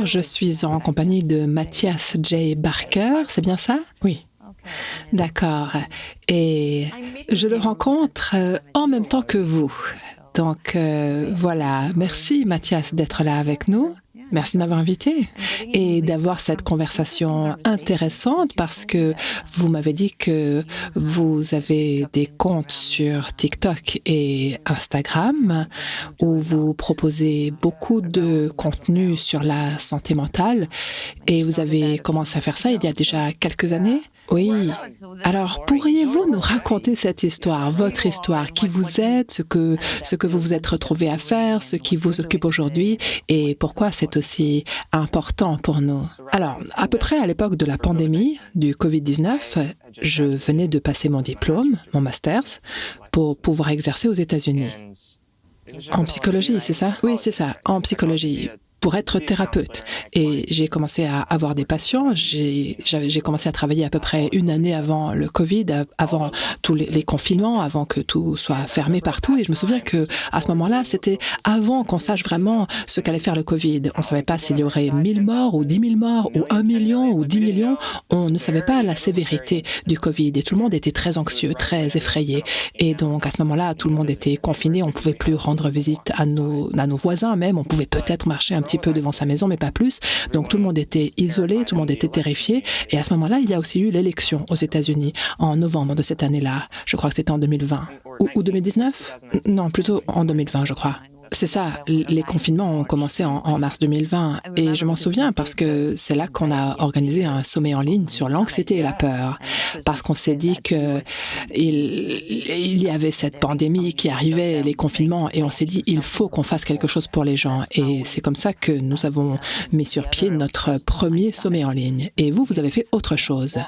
je suis en compagnie de Mathias J. Barker, c'est bien ça? Oui. D'accord. Et je le rencontre en même temps que vous. Donc voilà, merci Mathias d'être là avec nous. Merci de m'avoir invité et d'avoir cette conversation intéressante parce que vous m'avez dit que vous avez des comptes sur TikTok et Instagram où vous proposez beaucoup de contenu sur la santé mentale et vous avez commencé à faire ça il y a déjà quelques années. Oui. Alors, pourriez-vous nous raconter cette histoire, votre histoire, qui vous êtes, ce que vous vous êtes retrouvé à faire, ce qui vous occupe aujourd'hui et pourquoi c'est aussi important pour nous? Alors, à peu près à l'époque de la pandémie du COVID-19, je venais de passer mon diplôme, mon master's, pour pouvoir exercer aux États-Unis. En psychologie, c'est ça? Oui, c'est ça, en psychologie, pour être thérapeute. Et j'ai commencé à avoir des patients. J'ai commencé à travailler à peu près une année avant le Covid, avant tous les confinements, avant que tout soit fermé partout. Et je me souviens que à ce moment-là, c'était avant qu'on sache vraiment ce qu'allait faire le Covid. On ne savait pas s'il y aurait 1000 morts ou 10 000 morts ou 1 million ou 10 millions. On ne savait pas la sévérité du Covid. Et tout le monde était très anxieux, très effrayé. Et donc, à ce moment-là, tout le monde était confiné. On ne pouvait plus rendre visite à nos voisins même. On pouvait peut-être marcher un petit peu devant sa maison, mais pas plus. Donc, tout le monde était isolé, tout le monde était terrifié. Et à ce moment-là, il y a aussi eu l'élection aux États-Unis en novembre de cette année-là. Je crois que c'était en 2020. Ou 2019? Non, plutôt en 2020, je crois. C'est ça, les confinements ont commencé en mars 2020 et je m'en souviens parce que c'est là qu'on a organisé un sommet en ligne sur l'anxiété et la peur parce qu'on s'est dit qu'il y avait cette pandémie qui arrivait, les confinements et on s'est dit il faut qu'on fasse quelque chose pour les gens et c'est comme ça que nous avons mis sur pied notre premier sommet en ligne. Et vous avez fait autre chose.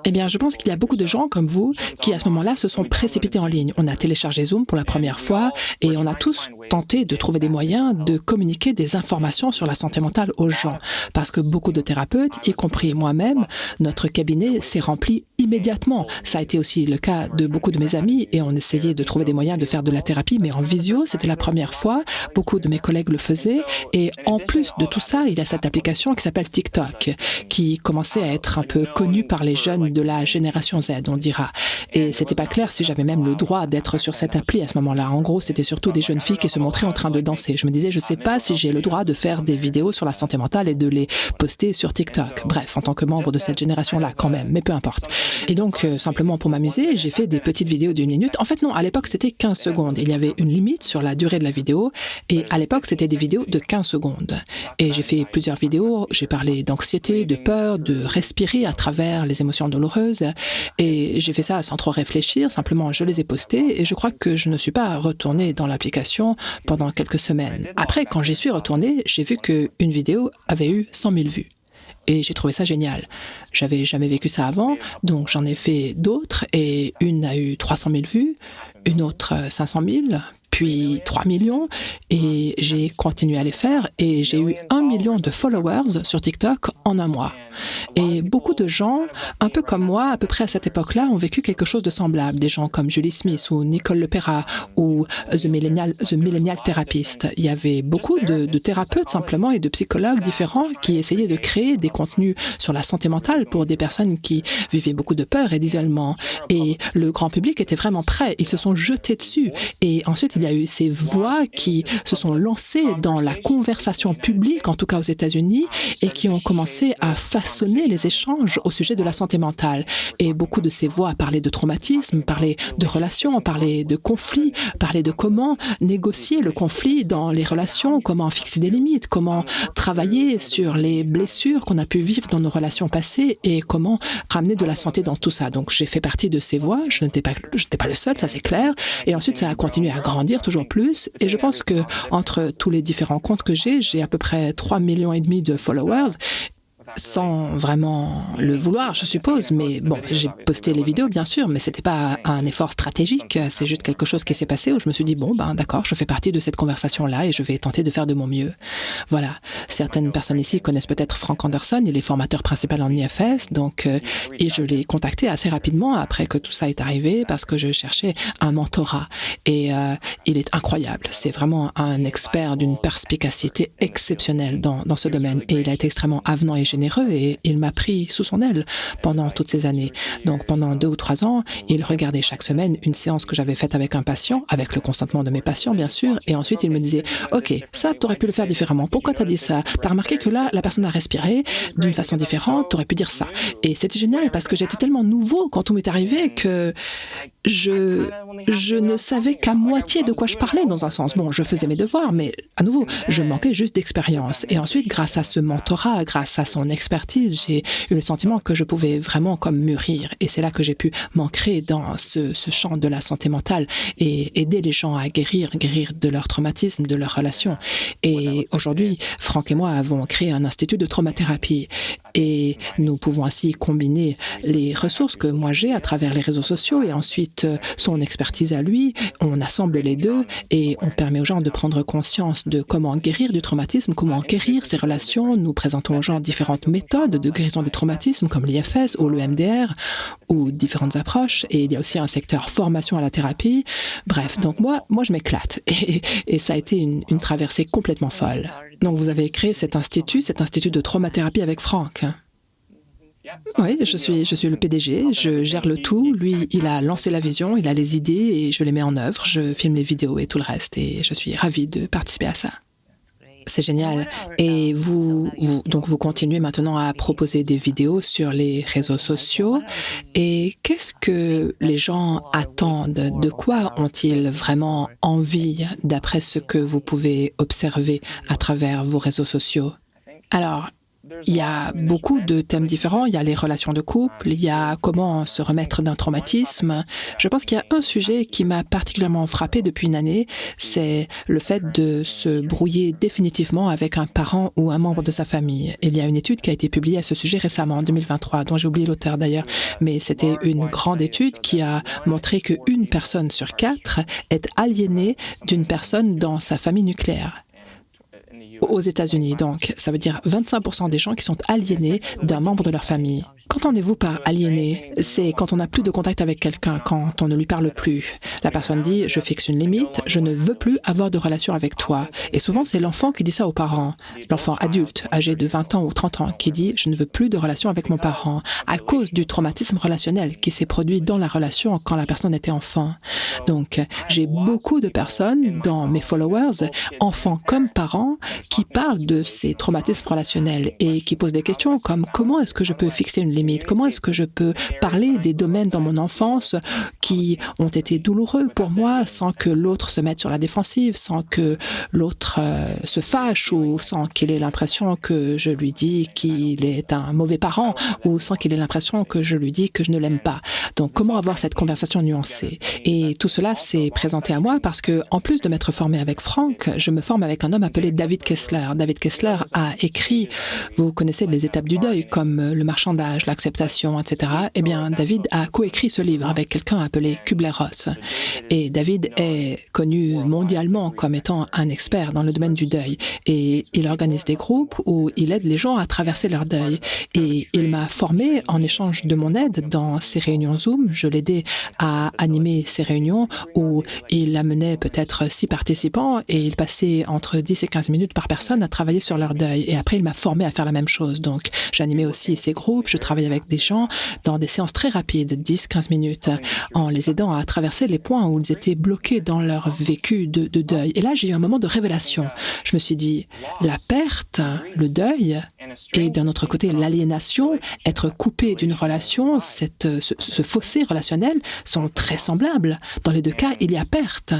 Eh bien, je pense qu'il y a beaucoup de gens comme vous qui à ce moment-là se sont précipités en ligne. On a téléchargé Zoom pour la première fois et on a tous tenté de trouver des moyens de communiquer des informations sur la santé mentale aux gens. Parce que beaucoup de thérapeutes, y compris moi-même, notre cabinet s'est rempli immédiatement. Ça a été aussi le cas de beaucoup de mes amis et on essayait de trouver des moyens de faire de la thérapie, mais en visio, c'était la première fois. Beaucoup de mes collègues le faisaient. Et en plus de tout ça, il y a cette application qui s'appelle TikTok, qui commençait à être un peu connue par les jeunes de la génération Z, on dira. Et c'était pas clair si j'avais même le droit d'être sur cette appli à ce moment-là. En gros, c'était surtout des jeunes filles qui se montraient en train de danser. Je me disais, je sais pas si j'ai le droit de faire des vidéos sur la santé mentale et de les poster sur TikTok. Bref, en tant que membre de cette génération-là, quand même, mais peu importe. Et donc, simplement pour m'amuser, j'ai fait des petites vidéos d'1 minute. En fait, non, à l'époque, c'était 15 secondes. Il y avait une limite sur la durée de la vidéo. Et à l'époque, c'était des vidéos de 15 secondes. Et j'ai fait plusieurs vidéos. J'ai parlé d'anxiété, de peur, de respirer à travers les émotions douloureuses. Et j'ai fait ça sans trop réfléchir. Simplement, je les ai postées. Et je crois que je ne suis pas retournée dans l'application pendant quelques semaines. Après, quand j'y suis retournée, j'ai vu qu'une vidéo avait eu 100 000 vues. Et j'ai trouvé ça génial. J'avais jamais vécu ça avant, donc j'en ai fait d'autres et une a eu 300 000 vues, une autre 500 000, puis 3 millions et j'ai continué à les faire et j'ai eu 1 million de followers sur TikTok en un mois. Et beaucoup de gens, un peu comme moi, à peu près à cette époque-là, ont vécu quelque chose de semblable. Des gens comme Julie Smith ou Nicole Lepera ou The Millennial Therapist. Il y avait beaucoup de thérapeutes simplement et de psychologues différents qui essayaient de créer des contenus sur la santé mentale pour des personnes qui vivaient beaucoup de peur et d'isolement. Et le grand public était vraiment prêt. Ils se sont jetés dessus. Et ensuite, il y a eu ces voix qui se sont lancées dans la conversation publique, en tout cas aux États-Unis, et qui ont commencé à façonner les échanges au sujet de la santé mentale. Et beaucoup de ces voix parlaient de traumatisme, parlaient de relations, parlaient de conflits, parlaient de comment négocier le conflit dans les relations, comment fixer des limites, comment travailler sur les blessures qu'on a pu vivre dans nos relations passées et comment ramener de la santé dans tout ça. Donc, j'ai fait partie de ces voix. Je n'étais pas le seul, ça c'est clair. Et ensuite, ça a continué à grandir toujours plus. Et je pense que entre tous les différents comptes que j'ai à peu près 3,5 millions de followers. sans vraiment le vouloir, je suppose. Mais bon, j'ai posté les vidéos, bien sûr, mais c'était pas un effort stratégique. C'est juste quelque chose qui s'est passé où je me suis dit, bon, ben d'accord, je fais partie de cette conversation-là et je vais tenter de faire de mon mieux. Voilà. Certaines personnes ici connaissent peut-être Frank Anderson, il est formateur principal en IFS, donc, et je l'ai contacté assez rapidement après que tout ça est arrivé parce que je cherchais un mentorat. Et il est incroyable. C'est vraiment un expert d'une perspicacité exceptionnelle dans ce domaine. Et il a été extrêmement avenant et généreux et il m'a pris sous son aile pendant toutes ces années. Donc pendant 2 ou 3 ans, il regardait chaque semaine une séance que j'avais faite avec un patient, avec le consentement de mes patients bien sûr, et ensuite il me disait « Ok, ça tu aurais pu le faire différemment, pourquoi tu as dit ça? Tu as remarqué que là, la personne a respiré d'une façon différente, tu aurais pu dire ça. » Et c'était génial parce que j'étais tellement nouveau quand tout m'est arrivé que je ne savais qu'à moitié de quoi je parlais dans un sens. Bon, je faisais mes devoirs, mais à nouveau, je manquais juste d'expérience. Et ensuite, grâce à ce mentorat, grâce à son expertise, j'ai eu le sentiment que je pouvais vraiment comme mûrir. Et c'est là que j'ai pu m'ancrer dans ce champ de la santé mentale et aider les gens à guérir de leur traumatisme, de leurs relations. Et aujourd'hui, Frank et moi avons créé un institut de traumathérapie. Et nous pouvons ainsi combiner les ressources que moi j'ai à travers les réseaux sociaux et ensuite son expertise à lui. On assemble les deux et on permet aux gens de prendre conscience de comment guérir du traumatisme, comment guérir ses relations. Nous présentons aux gens différentes méthodes de guérison des traumatismes comme l'IFS ou le MDR ou différentes approches. Et il y a aussi un secteur formation à la thérapie. Bref, donc moi je m'éclate et ça a été une traversée complètement folle. Donc vous avez créé cet institut de traumathérapie avec Frank. Oui, je suis le PDG, je gère le tout. Lui, il a lancé la vision, il a les idées et je les mets en œuvre. Je filme les vidéos et tout le reste et je suis ravie de participer à ça. C'est génial. Et vous continuez maintenant à proposer des vidéos sur les réseaux sociaux. Et qu'est-ce que les gens attendent? De quoi ont-ils vraiment envie d'après ce que vous pouvez observer à travers vos réseaux sociaux? Alors, il y a beaucoup de thèmes différents. Il y a les relations de couple, il y a comment se remettre d'un traumatisme. Je pense qu'il y a un sujet qui m'a particulièrement frappée depuis une année, c'est le fait de se brouiller définitivement avec un parent ou un membre de sa famille. Il y a une étude qui a été publiée à ce sujet récemment, en 2023, dont j'ai oublié l'auteur d'ailleurs, mais c'était une grande étude qui a montré qu'une personne sur 4 est aliénée d'une personne dans sa famille nucléaire. Aux États-Unis, donc, ça veut dire 25% des gens qui sont aliénés d'un membre de leur famille. Qu'entendez-vous par aliéné? C'est quand on n'a plus de contact avec quelqu'un, quand on ne lui parle plus. La personne dit « je fixe une limite, je ne veux plus avoir de relation avec toi ». Et souvent, c'est l'enfant qui dit ça aux parents. L'enfant adulte, âgé de 20 ans ou 30 ans, qui dit « je ne veux plus de relation avec mon parent » à cause du traumatisme relationnel qui s'est produit dans la relation quand la personne était enfant. Donc, j'ai beaucoup de personnes dans mes followers, enfants comme parents, qui parlent de ces traumatismes relationnels et qui posent des questions comme « comment est-ce que je peux fixer une limite? Comment est-ce que je peux parler des domaines dans mon enfance qui ont été douloureux pour moi sans que l'autre se mette sur la défensive, sans que l'autre se fâche ou sans qu'il ait l'impression que je lui dis qu'il est un mauvais parent ou sans qu'il ait l'impression que je lui dis que je ne l'aime pas. » Donc, comment avoir cette conversation nuancée? Et tout cela s'est présenté à moi parce que, en plus de m'être formée avec Frank, je me forme avec un homme appelé David Kessler. David Kessler a écrit, vous connaissez les étapes du deuil comme le marchandage, l'acceptation, etc. Eh bien, David a coécrit ce livre avec quelqu'un appelé Kubler-Ross. Et David est connu mondialement comme étant un expert dans le domaine du deuil. Et il organise des groupes où il aide les gens à traverser leur deuil. Et il m'a formé en échange de mon aide dans ces réunions Zoom. Je l'aidais à animer ces réunions où il amenait peut-être 6 participants et il passait entre 10 et 15 minutes par personne à travailler sur leur deuil. Et après, il m'a formé à faire la même chose. Donc, j'animais aussi ces groupes. Je travaillais avec des gens dans des séances très rapides, 10-15 minutes, en les aidant à traverser les points où ils étaient bloqués dans leur vécu de deuil. Et là, j'ai eu un moment de révélation. Je me suis dit, la perte, le deuil, et d'un autre côté, l'aliénation, être coupé d'une relation, ce fossé relationnel, sont très semblables. Dans les deux cas, il y a perte.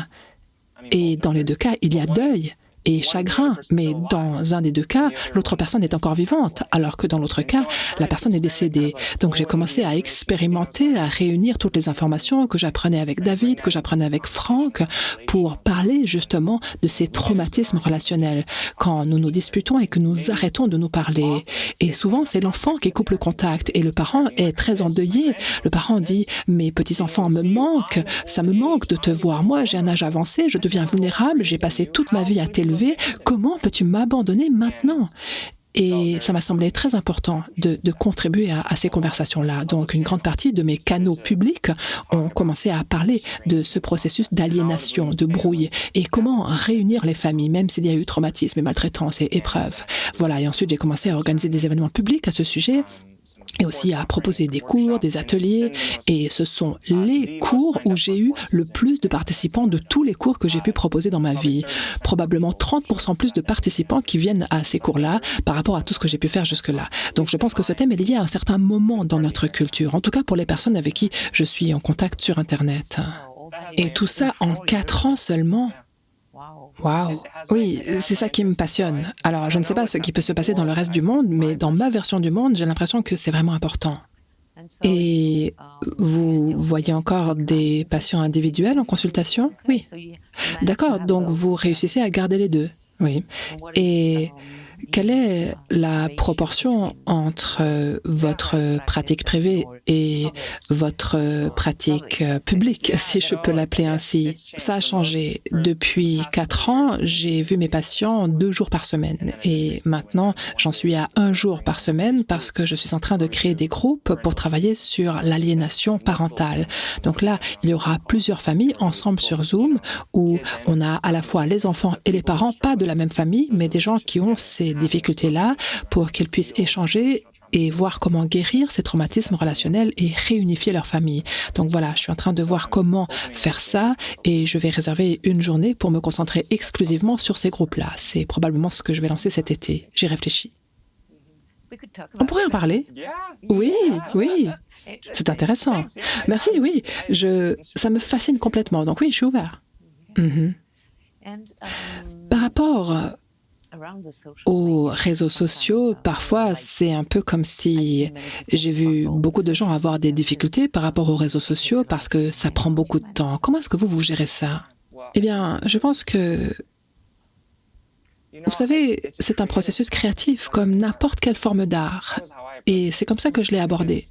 Et dans les deux cas, il y a deuil. et chagrin. Mais dans un des deux cas, l'autre personne est encore vivante, alors que dans l'autre cas, la personne est décédée. Donc j'ai commencé à expérimenter, à réunir toutes les informations que j'apprenais avec David, que j'apprenais avec Franck, pour parler justement de ces traumatismes relationnels. Quand nous nous disputons et que nous arrêtons de nous parler. Et souvent, c'est l'enfant qui coupe le contact et le parent est très endeuillé. Le parent dit « Mes petits-enfants me manquent, ça me manque de te voir. Moi, j'ai un âge avancé, je deviens vulnérable, j'ai passé toute ma vie à t'élever. Comment peux-tu m'abandonner maintenant ?» Et ça m'a semblé très important de contribuer à ces conversations-là. Donc, une grande partie de mes canaux publics ont commencé à parler de ce processus d'aliénation, de brouille, et comment réunir les familles, même s'il y a eu traumatisme et maltraitance et épreuves. Voilà, et ensuite j'ai commencé à organiser des événements publics à ce sujet, et aussi à proposer des cours, des ateliers, et ce sont les cours où j'ai eu le plus de participants de tous les cours que j'ai pu proposer dans ma vie. Probablement 30% plus de participants qui viennent à ces cours-là par rapport à tout ce que j'ai pu faire jusque-là. Donc je pense que ce thème est lié à un certain moment dans notre culture, en tout cas pour les personnes avec qui je suis en contact sur Internet. Et tout ça en 4 ans seulement. Wow. Oui, c'est ça qui me passionne. Alors, je ne sais pas ce qui peut se passer dans le reste du monde, mais dans ma version du monde, j'ai l'impression que c'est vraiment important. Et vous voyez encore des patients individuels en consultation? Oui. D'accord, donc vous réussissez à garder les deux? Oui. Et quelle est la proportion entre votre pratique privée et votre pratique publique, si je peux l'appeler ainsi? Ça a changé. Depuis 4 ans, j'ai vu mes patients 2 jours par semaine. Et maintenant, j'en suis à 1 jour par semaine parce que je suis en train de créer des groupes pour travailler sur l'aliénation parentale. Donc là, il y aura plusieurs familles ensemble sur Zoom où on a à la fois les enfants et les parents, pas de la même famille, mais des gens qui ont ces difficultés-là pour qu'ils puissent échanger et voir comment guérir ces traumatismes relationnels et réunifier leur famille. Donc voilà, je suis en train de voir comment faire ça et je vais réserver une journée pour me concentrer exclusivement sur ces groupes-là. C'est probablement ce que je vais lancer cet été. J'y réfléchis. On pourrait en parler? Oui, oui. C'est intéressant. Merci, oui. Ça me fascine complètement. Donc oui, je suis ouvert. Par rapport aux réseaux sociaux, parfois, c'est un peu comme si j'ai vu beaucoup de gens avoir des difficultés par rapport aux réseaux sociaux parce que ça prend beaucoup de temps. Comment est-ce que vous gérez ça? Eh bien, je pense que, vous savez, c'est un processus créatif comme n'importe quelle forme d'art. Et c'est comme ça que je l'ai abordé.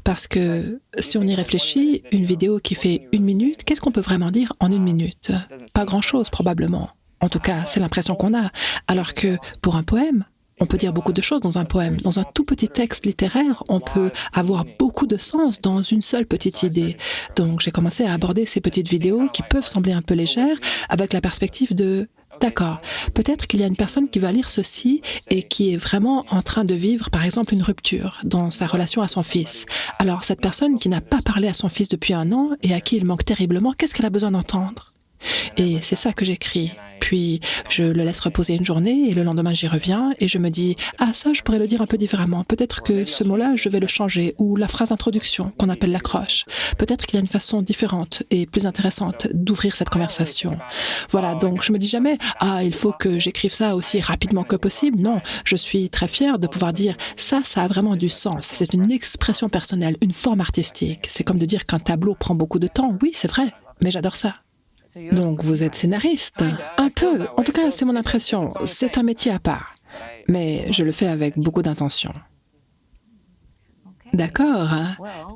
Parce que si on y réfléchit, une vidéo qui fait 1 minute, qu'est-ce qu'on peut vraiment dire en 1 minute? Pas grand-chose, probablement. En tout cas, c'est l'impression qu'on a. Alors que pour un poème, on peut dire beaucoup de choses dans un poème. Dans un tout petit texte littéraire, on peut avoir beaucoup de sens dans une seule petite idée. Donc j'ai commencé à aborder ces petites vidéos qui peuvent sembler un peu légères avec la perspective de d'accord, peut-être qu'il y a une personne qui va lire ceci et qui est vraiment en train de vivre, par exemple, une rupture dans sa relation à son fils. Alors, cette personne qui n'a pas parlé à son fils depuis 1 an et à qui il manque terriblement, qu'est-ce qu'elle a besoin d'entendre? Et c'est ça que j'écris. Puis, je le laisse reposer une journée et le lendemain, j'y reviens et je me dis « Ah, ça, je pourrais le dire un peu différemment. Peut-être que ce mot-là, je vais le changer. » Ou la phrase d'introduction qu'on appelle l'accroche. Peut-être qu'il y a une façon différente et plus intéressante d'ouvrir cette conversation. Voilà, donc je me dis jamais « Ah, il faut que j'écrive ça aussi rapidement que possible. » Non, je suis très fière de pouvoir dire « Ça a vraiment du sens. C'est une expression personnelle, une forme artistique. » C'est comme de dire qu'un tableau prend beaucoup de temps. Oui, c'est vrai, mais j'adore ça. Donc, vous êtes scénariste? Un peu. En tout cas, c'est mon impression. C'est un métier à part. Mais je le fais avec beaucoup d'intention. D'accord.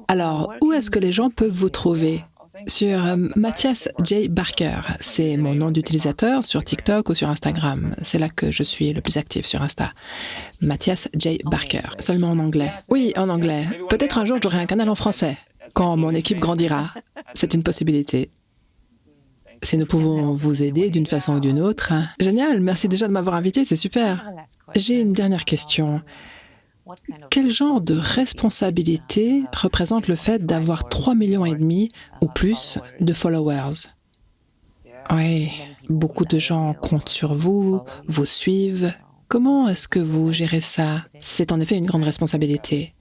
Alors, où est-ce que les gens peuvent vous trouver? Sur Matthias J. Barker. C'est mon nom d'utilisateur sur TikTok ou sur Instagram. C'est là que je suis le plus actif sur Insta. Matthias J. Barker. Seulement en anglais. Oui, en anglais. Peut-être un jour, j'aurai un canal en français. Quand mon équipe grandira. C'est une possibilité. Si nous pouvons vous aider d'une façon ou d'une autre. Génial, merci déjà de m'avoir invité, c'est super. J'ai une dernière question. Quel genre de responsabilité représente le fait d'avoir 3,5 millions ou plus de followers? Oui, beaucoup de gens comptent sur vous, vous suivent. Comment est-ce que vous gérez ça? C'est en effet une grande responsabilité.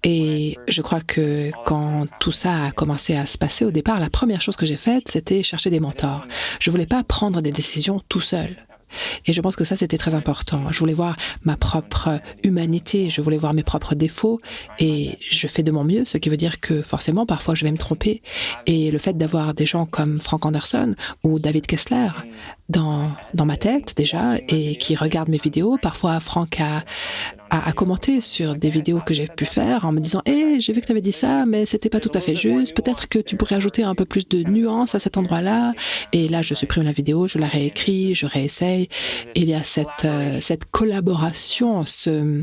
Et je crois que quand tout ça a commencé à se passer au départ, la première chose que j'ai faite, c'était chercher des mentors. Je ne voulais pas prendre des décisions tout seul. Et je pense que ça, c'était très important. Je voulais voir ma propre humanité, je voulais voir mes propres défauts et je fais de mon mieux, ce qui veut dire que forcément, parfois, je vais me tromper. Et le fait d'avoir des gens comme Frank Anderson ou David Kessler dans ma tête déjà et qui regardent mes vidéos, parfois Frank a commenté sur des vidéos que j'ai pu faire en me disant « Hey, j'ai vu que tu avais dit ça, mais c'était pas tout à fait juste. Peut-être que tu pourrais ajouter un peu plus de nuances à cet endroit-là. » Et là, je supprime la vidéo, je la réécris, je réessaye. Et il y a cette collaboration, ce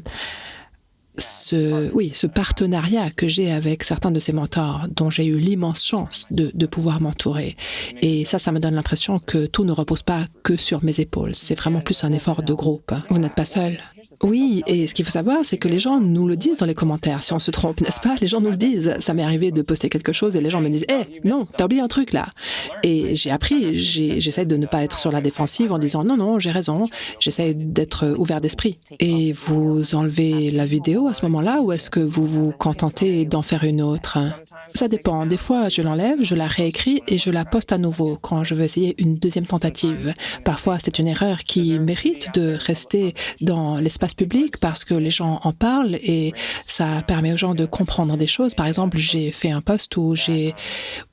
partenariat que j'ai avec certains de ces mentors dont j'ai eu l'immense chance de pouvoir m'entourer. Et ça me donne l'impression que tout ne repose pas que sur mes épaules. C'est vraiment plus un effort de groupe. Vous n'êtes pas seul. Oui, et ce qu'il faut savoir, c'est que les gens nous le disent dans les commentaires. Si on se trompe, n'est-ce pas? Les gens nous le disent. Ça m'est arrivé de poster quelque chose et les gens me disent « Hé, non, t'as oublié un truc là !» Et j'ai appris, j'essaie de ne pas être sur la défensive en disant « Non, non, j'ai raison. » J'essaie d'être ouvert d'esprit. Et vous enlevez la vidéo à ce moment-là ou est-ce que vous vous contentez d'en faire une autre? Ça dépend. Des fois, je l'enlève, je la réécris et je la poste à nouveau quand je veux essayer une deuxième tentative. Parfois, c'est une erreur qui mérite de rester dans l'espace public parce que les gens en parlent et ça permet aux gens de comprendre des choses. Par exemple, j'ai fait un post où j'ai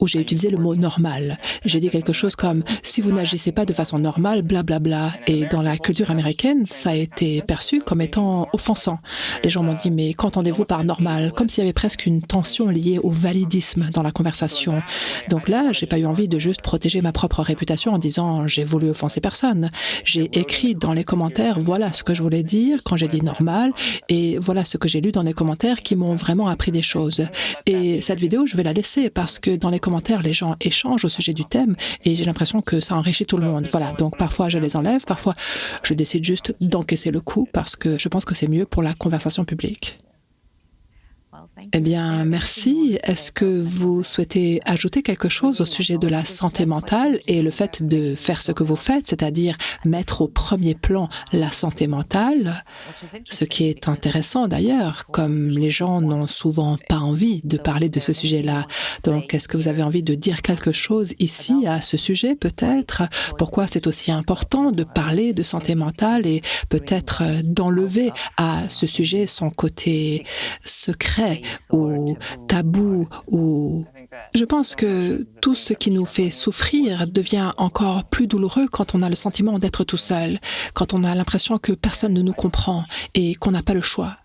utilisé le mot « normal ». J'ai dit quelque chose comme « si vous n'agissez pas de façon normale, blablabla ». Et dans la culture américaine, ça a été perçu comme étant offensant. Les gens m'ont dit « mais qu'entendez-vous par normal ?» Comme s'il y avait presque une tension liée au validisme dans la conversation. Donc là, j'ai pas eu envie de juste protéger ma propre réputation en disant « j'ai voulu offenser personne ». J'ai écrit dans les commentaires « voilà ce que je voulais dire quand j'ai dit normal et voilà ce que j'ai lu dans les commentaires qui m'ont vraiment appris des choses. » Et cette vidéo, je vais la laisser parce que dans les commentaires, les gens échangent au sujet du thème et j'ai l'impression que ça enrichit tout le monde. Voilà, donc parfois je les enlève, parfois je décide juste d'encaisser le coup parce que je pense que c'est mieux pour la conversation publique. Eh bien, merci. Est-ce que vous souhaitez ajouter quelque chose au sujet de la santé mentale et le fait de faire ce que vous faites, c'est-à-dire mettre au premier plan la santé mentale, ce qui est intéressant d'ailleurs, comme les gens n'ont souvent pas envie de parler de ce sujet-là. Donc, est-ce que vous avez envie de dire quelque chose ici à ce sujet, peut-être? Pourquoi c'est aussi important de parler de santé mentale et peut-être d'enlever à ce sujet son côté secret ou tabou ou... Je pense que tout ce qui nous fait souffrir devient encore plus douloureux quand on a le sentiment d'être tout seul, quand on a l'impression que personne ne nous comprend et qu'on n'a pas le choix.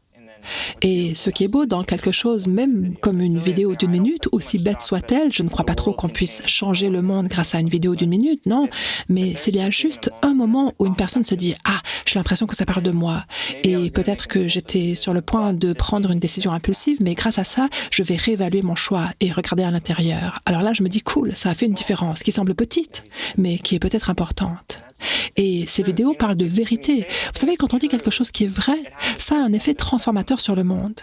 Et ce qui est beau dans quelque chose, même comme une vidéo d'1 minute, aussi bête soit-elle, je ne crois pas trop qu'on puisse changer le monde grâce à une vidéo d'1 minute, non, mais s'il y a juste un moment où une personne se dit « Ah, j'ai l'impression que ça parle de moi » et peut-être que j'étais sur le point de prendre une décision impulsive, mais grâce à ça, je vais réévaluer mon choix et regarder à l'intérieur. Alors là, je me dis « Cool, ça a fait une différence qui semble petite, mais qui est peut-être importante. » Et ces vidéos parlent de vérité. Vous savez, quand on dit quelque chose qui est vrai, ça a un effet transformateur sur le monde.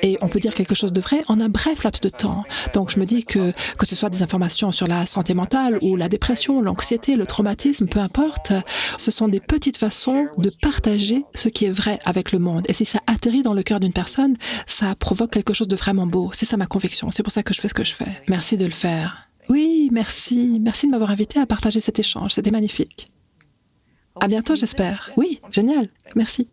Et on peut dire quelque chose de vrai en un bref laps de temps. Donc je me dis que ce soit des informations sur la santé mentale ou la dépression, l'anxiété, le traumatisme, peu importe, ce sont des petites façons de partager ce qui est vrai avec le monde. Et si ça atterrit dans le cœur d'une personne, ça provoque quelque chose de vraiment beau. C'est ça ma conviction. C'est pour ça que je fais ce que je fais. Merci de le faire. Oui, merci. Merci de m'avoir invité à partager cet échange. C'était magnifique. À bientôt, j'espère. Oui, génial. Merci.